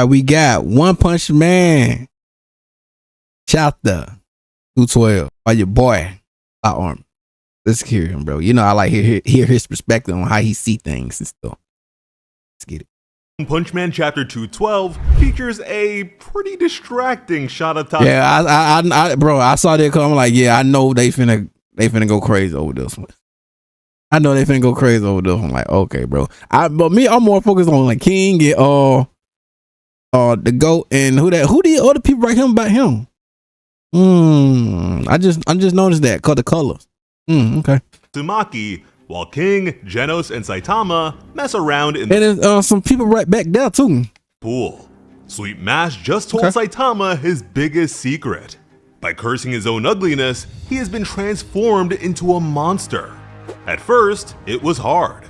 right, we got One Punch Man chapter 212 by your boy Arm. Let's hear him, bro. You know I like hear his perspective on how he see things and stuff. Let's get it. One Punch Man chapter 212 features a pretty distracting shot of top. Yeah, I saw that come. I'm like, yeah, I know they finna go crazy over this one. I know they finna go crazy over this one. I'm like, okay, bro. But me, I'm more focused on like King and the GOAT and who the other people write him about him. I just noticed that cause the colors. Okay. Tsumaki, while King, Genos, and Saitama mess around in and there's some people right back there too. Pool. Sweet Mash just told Saitama his biggest secret. By cursing his own ugliness, he has been transformed into a monster. At first, it was hard,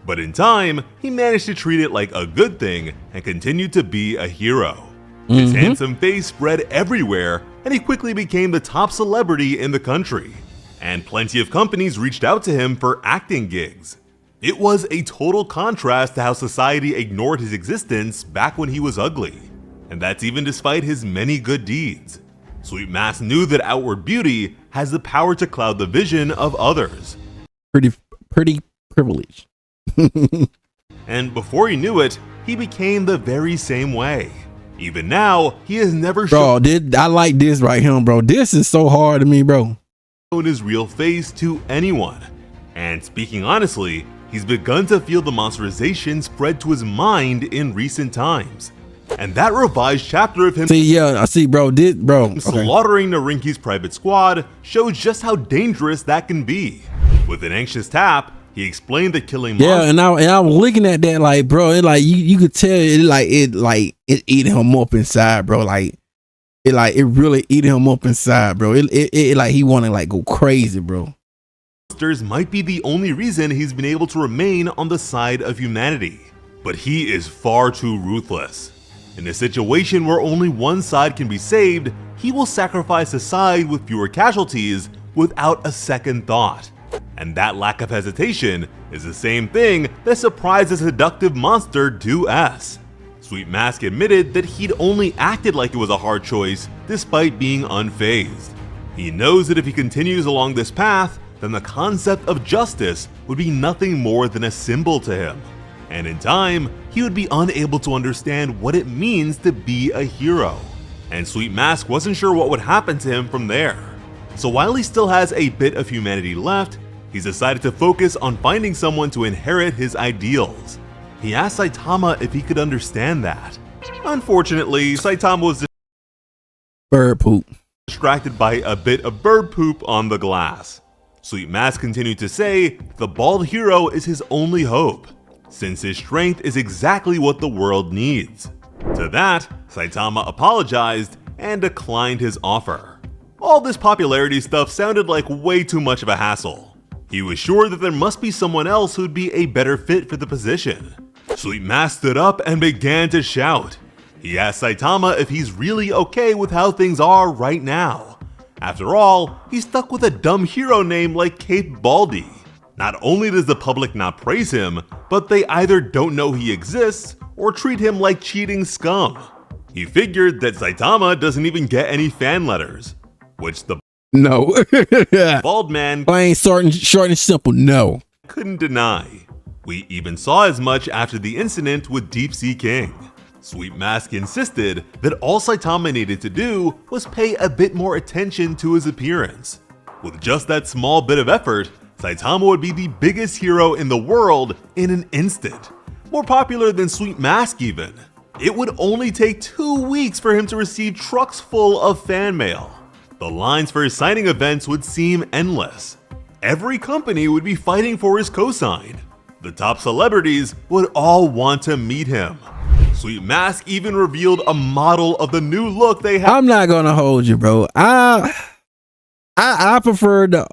but in time, he managed to treat it like a good thing and continued to be a hero. His handsome face spread everywhere, and he quickly became the top celebrity in the country. And plenty of companies reached out to him for acting gigs. It was a total contrast to how society ignored his existence back when he was ugly. And that's even despite his many good deeds. Sweet Mask knew that outward beauty has the power to cloud the vision of others. Pretty privileged. And before he knew it, he became the very same way. Even now, he has never shown I like this right here, bro. This is so hard to me, bro. His real face to anyone. And speaking honestly, he's begun to feel the monsterization spread to his mind in recent times. And that revised chapter of him slaughtering Narinki's private squad shows just how dangerous that can be. With an anxious tap, he explained that killing and I was looking at that like, bro, it like you could tell it eating him up inside, bro. It really eating him up inside, bro. It like he wanna like go crazy, bro. Monsters might be the only reason he's been able to remain on the side of humanity, but he is far too ruthless. In a situation where only one side can be saved, he will sacrifice a side with fewer casualties without a second thought. And that lack of hesitation is the same thing that surprised the seductive monster Do S. Sweet Mask admitted that he'd only acted like it was a hard choice despite being unfazed. He knows that if he continues along this path, then the concept of justice would be nothing more than a symbol to him. And in time, he would be unable to understand what it means to be a hero. And Sweet Mask wasn't sure what would happen to him from there. So while he still has a bit of humanity left, he's decided to focus on finding someone to inherit his ideals. He asked Saitama if he could understand that. Unfortunately, Saitama was bird poop distracted by a bit of bird poop on the glass. Sweet Mask continued to say the bald hero is his only hope, since his strength is exactly what the world needs. To that, Saitama apologized and declined his offer. All this popularity stuff sounded like way too much of a hassle. He was sure that there must be someone else who'd be a better fit for the position. Sweet Mask stood up and began to shout. He asked Saitama if he's really okay with how things are right now. After all, he's stuck with a dumb hero name like Cape Baldy. Not only does the public not praise him, but they either don't know he exists or treat him like cheating scum. He figured that Saitama doesn't even get any fan letters, which the bald man plain short and simple couldn't deny. We even saw as much after the incident with Deep Sea King. Sweet Mask insisted that all Saitama needed to do was pay a bit more attention to his appearance. With just that small bit of effort, Saitama would be the biggest hero in the world in an instant. More popular than Sweet Mask even. It would only take 2 weeks for him to receive trucks full of fan mail. The lines for his signing events would seem endless. Every company would be fighting for his cosign. The top celebrities would all want to meet him. Sweet Mask even revealed a model of the new look they have. I'm not gonna hold you, bro. I prefer the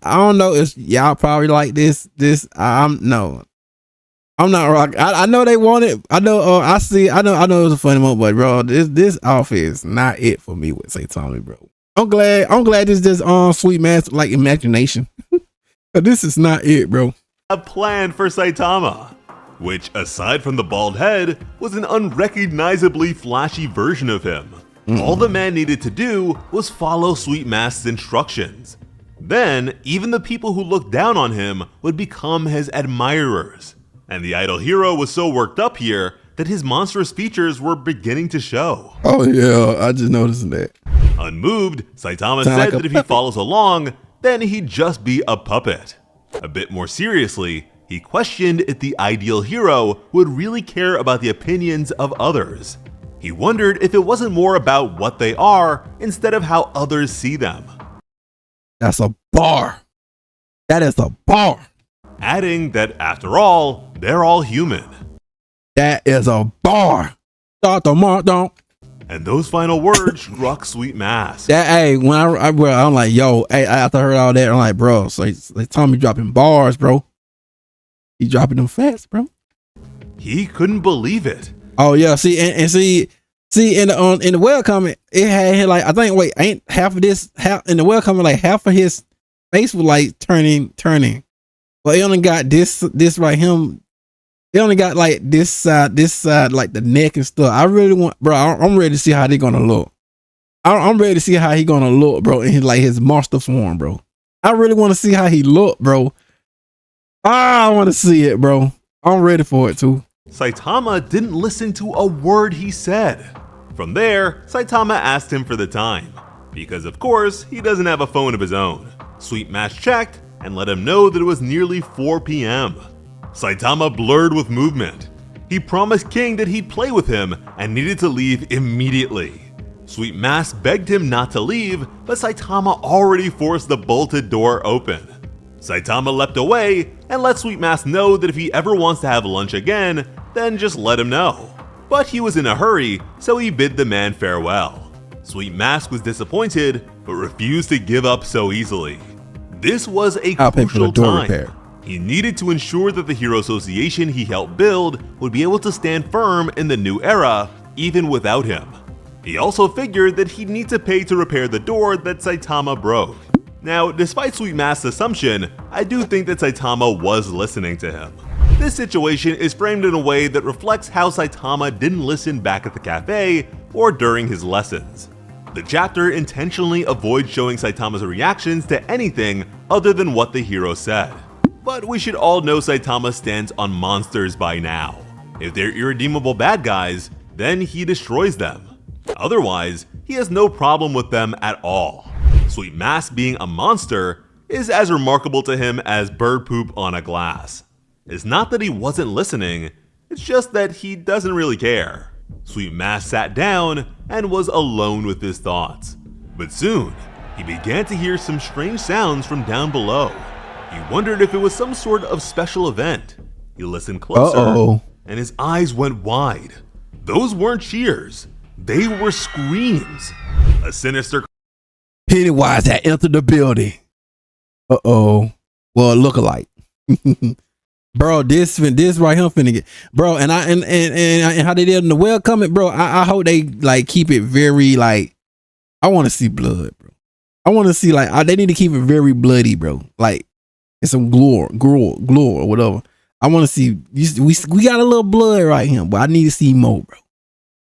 I don't know if y'all probably like this. I'm not rock. I know they want it. I know I know it was a funny moment, but bro, this outfit is not it for me with Saitama, bro. I'm glad this just Sweet Mask like imagination. This is not it, bro. A plan for Saitama. which, aside from the bald head, was an unrecognizably flashy version of him. All the man needed to do was follow Sweet Mask's instructions. Then, even the people who looked down on him would become his admirers. And the idol hero was so worked up here that his monstrous features were beginning to show. Oh yeah, I just noticed that. Unmoved, Saitama Sound said like a that if he puppet. follows along, then he'd just be a puppet. A bit more seriously, he questioned if the ideal hero would really care about the opinions of others. He wondered if it wasn't more about what they are instead of how others see them. That's a bar. That is a bar. Adding that after all, they're all human. That is a bar. Start the mark, don't. And those final words struck Sweet Mask. That hey, when I'm like, yo, hey, after I heard all that, I'm like, bro, so they told me dropping bars, bro. He dropping them fast, bro. He couldn't believe it. Oh yeah, see and see in the web comment, it had like I think ain't half of this half in the web comment like half of his face was like turning. But he only got this right him. He only got like this side like the neck and stuff. I really want, bro. I'm ready to see how they gonna look. I'm ready to see how he gonna look, bro, in his monster form, bro. I really want to see how he look, bro. I want to see it, bro. I'm ready for it too. Saitama didn't listen to a word he said. From there, Saitama asked him for the time, because of course, he doesn't have a phone of his own. Sweet Mask checked and let him know that it was nearly 4 p.m. Saitama blurred with movement. He promised King that he'd play with him and needed to leave immediately. Sweet Mask begged him not to leave, but Saitama already forced the bolted door open. Saitama leapt away and let Sweet Mask know that if he ever wants to have lunch again, then just let him know. But he was in a hurry, so he bid the man farewell. Sweet Mask was disappointed, but refused to give up so easily. This was a crucial time. He needed to ensure that the Hero Association he helped build would be able to stand firm in the new era, even without him. He also figured that he'd need to pay to repair the door that Saitama broke. Now, despite Sweet Mask's assumption, I do think that Saitama was listening to him. This situation is framed in a way that reflects how Saitama didn't listen back at the cafe or during his lessons. The chapter intentionally avoids showing Saitama's reactions to anything other than what the hero said. But we should all know Saitama stands on monsters by now. If they're irredeemable bad guys, then he destroys them. Otherwise, he has no problem with them at all. Sweet Mask being a monster is as remarkable to him as bird poop on a glass. It's not that he wasn't listening, it's just that he doesn't really care. Sweet Mask sat down and was alone with his thoughts. But soon, he began to hear some strange sounds from down below. He wondered if it was some sort of special event. He listened closer, and his eyes went wide. Those weren't cheers, they were screams. A sinister Pennywise had entered the building. Well, look-alike. Bro, this right here finna get, bro, and how they did in the web comment, bro. I hope they like keep it very like. I want to see blood, bro. I want to see like they need to keep it very bloody, bro. Like it's some gore, or whatever. I want to see. We got a little blood right here, but I need to see more, bro.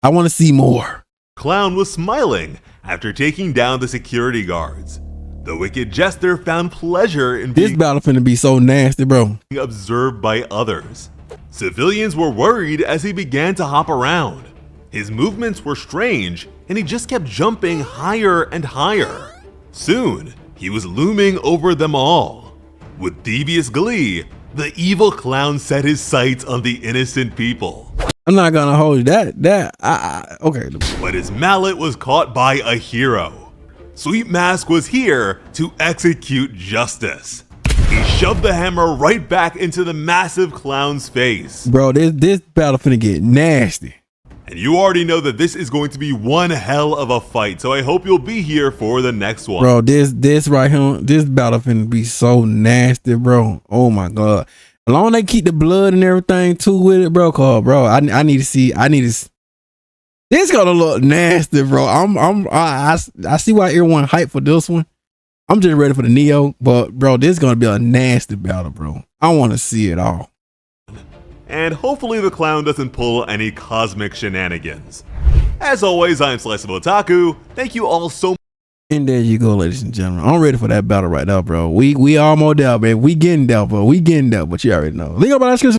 I want to see more. Clown was smiling after taking down the security guards. The wicked jester found pleasure in this battle finna be so nasty, bro. Being observed by others. Civilians were worried as he began to hop around. His movements were strange, and he just kept jumping higher and higher. Soon, he was looming over them all. With devious glee, the evil clown set his sights on the innocent people. I'm not gonna hold you. Okay. But his mallet was caught by a hero. Sweet Mask was here to execute justice. He shoved the hammer right back into the massive clown's face. Bro, this battle finna get nasty. And you already know that this is going to be one hell of a fight, so I hope you'll be here for the next one. Bro, this right here, this battle finna be so nasty, bro. Oh my god. As long as they keep the blood and everything too with it, bro. Cause bro, I need to see. This gonna look nasty, bro. I see why everyone hyped for this one. I'm just ready for the Neo, but bro, this is gonna be a nasty battle, bro. I want to see it all. and hopefully the clown doesn't pull any cosmic shenanigans. As always, I'm Slice of Otaku. Thank you all so much. And there you go, ladies and gentlemen. I'm ready for that battle right now, bro. We almost there, man. We getting there, bro. But you already know. Link up on the description.